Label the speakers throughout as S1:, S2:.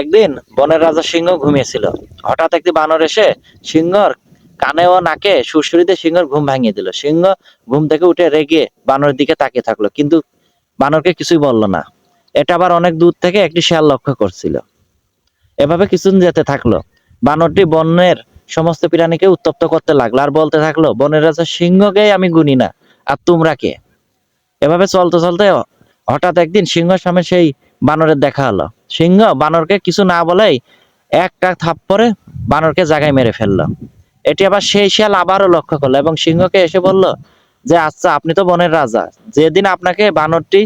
S1: একদিন বনের রাজা সিংহ ঘুমিয়েছিল। হঠাৎ একটি বানর এসে সিংহর কানে ও নাকে সুড়সুড়িতে সিংহর ঘুম ভাঙিয়ে দিল। সিংহ ঘুম থেকে উঠে রেগে বানরের দিকে তাকিয়ে থাকলো, কিন্তু বানরকে কিছুই বলল না। এটা আবার অনেক দূর থেকে একটি শেয়াল লক্ষ্য করছিল। এভাবে কিছুদিন যেতে থাকলো। বানরটি বনের সমস্ত প্রাণীকে উত্তপ্ত করতে লাগলো আর বলতে থাকলো, বনের রাজা সিংহকেই আমি গুনি না, আর তোমরা কে? এভাবে চলতে চলতে হঠাৎ একদিন সিংহের সামনে সেই বানরের দেখা হলো। সিংহ বানরকে কিছু না বলেই একটা থাপ্পড়ে বানরকে জায়গায় মেরে ফেললো। এটি আবার সেই শিয়াল আবারও লক্ষ্য করলো এবং সিংহকে এসে বলল যে, আচ্ছা, আপনি তো বনের রাজা, যেদিন আপনাকে বানরটি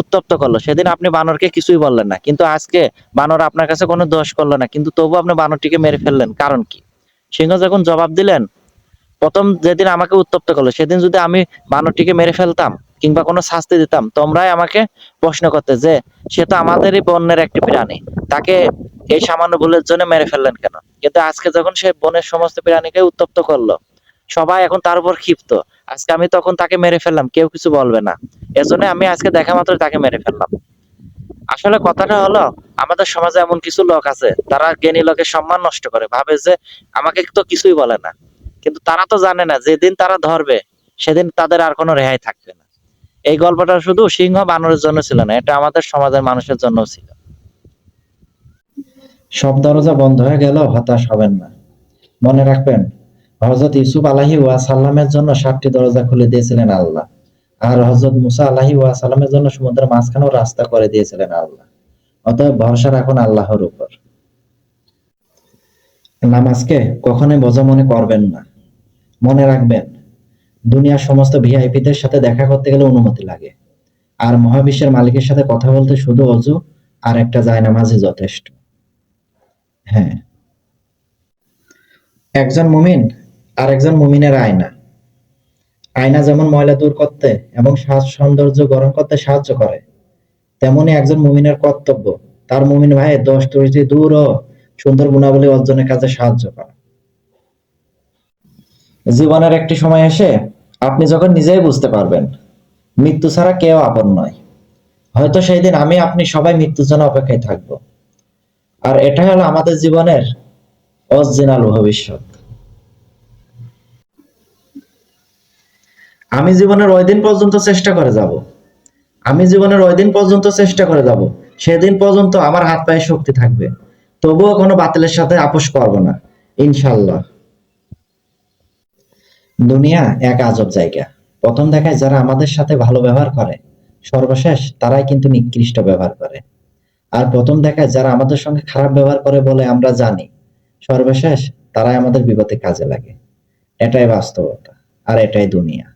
S1: উত্তপ্ত করলো সেদিন আপনি বানরকে কিছুই বললেন না, কিন্তু আজকে বানর আপনার কাছে কোনো দোষ করলো না, কিন্তু তবু আপনি বানরটিকে মেরে ফেললেন, কারণ কি? সিংহ যখন জবাব দিলেন, প্রথম যেদিন আমাকে উত্তপ্ত করলো সেদিন যদি আমি বানরটিকে মেরে ফেলতাম কিংবা কোনো শাস্তি দিতাম, তোমরাই আমাকে প্রশ্ন করতে যে সে তো আমাদেরই বনের একটি প্রাণী, তাকে এই সামান্য ভুলের জন্য মেরে ফেললেন কেন? কিন্তু আজকে যখন সে বনের সমস্ত প্রাণীকে উত্তপ্ত করলো, সবাই এখন তার উপর ক্ষিপ্ত। আজকে আমি তখন তাকে মেরে ফেললাম, কেউ কিছু বলবে না, এজন্য আমি আজকে দেখা মাত্র তাকে মেরে ফেললাম। আসলে কথাটা হলো, আমাদের সমাজে এমন কিছু লোক আছে তারা জ্ঞানী লোকের সম্মান নষ্ট করে, ভাবে যে আমাকে তো কিছুই বলে না, কিন্তু তারা তো জানে না যেদিন তারা ধরবে সেদিন তাদের আর কোনো রেহাই থাকবে না। এই গল্পটা শুধু সিংহ বানরের জন্য ছিল না, এটা আমাদের সমাজের মানুষের জন্য ছিল।
S2: সব দরজা বন্ধ হয়ে গেল, হতাশ হবেন না। মনে রাখবেন, হযরত ইউসুফ আলাইহিস সালামের জন্য 7টি দরজা খুলে দিয়েছিলেন আল্লাহ, আর হযরত মুসা আলাইহিস সালামের জন্য সমুদ্রের মাঝখানেও রাস্তা করে দিয়েছিলেন আল্লাহ। অতএব ভরসা রাখুন আল্লাহর উপর। নামাজকে কখনোই বোঝা মনে করবেন না। মনে রাখবেন, দুনিয়ার সমস্ত ভিআইপিদের সাথে দেখা করতে গেলে অনুমতি লাগে, আর মহাবিশ্বের মালিকের সাথে কথা বলতে শুধু অজু আর একটা জায়নামাজই যথেষ্ট। হ্যাঁ, একজন মুমিন আর একজন মুমিনের আয়না। আয়না যেমন ময়লা দূর করতে এবং সাজ সৌন্দর্য গরম করতে সাহায্য করে, তেমনি একজন মুমিনের কর্তব্য তার মুমিন ভাইয়ের দোষ ত্রুটি দূর ও সুন্দর গুণাবলী অর্জনের কাজে সাহায্য করা। জীবনের একটি সময় এসে আপনি যখন নিজেই বুঝতে পারবেন মৃত্যু ছাড়া কেউ আপন নয়, হয়তো সেই দিন আমি আপনি সবাই মৃত্যুর জন্য অপেক্ষায় থাকবো। আর এটা হলো আমাদের জীবনের অরিজিনাল ভবিষ্যৎ। আমি জীবনের ওই দিন পর্যন্ত চেষ্টা করে যাব আমি জীবনের ওই দিন পর্যন্ত চেষ্টা করে যাব সেদিন পর্যন্ত আমার হাত পায়ে শক্তি থাকবে, তবুও কোনো বাতিলের সাথে আপোষ করব না, ইনশাল্লাহ। দুনিয়া এক আজব জায়গা। প্রথম দেখায় যারা আমাদের সাথে ভালো ব্যবহার করে, সর্বশেষ তারাই কিন্তু নিকৃষ্ট ব্যবহার করে। আর প্রথম দেখায় যারা আমাদের সঙ্গে খারাপ ব্যবহার করে বলে আমরা জানি, সর্বশেষ তারাই আমাদের বিপদে কাজে লাগে। এটাই বাস্তবতা, আর এটাই দুনিয়া।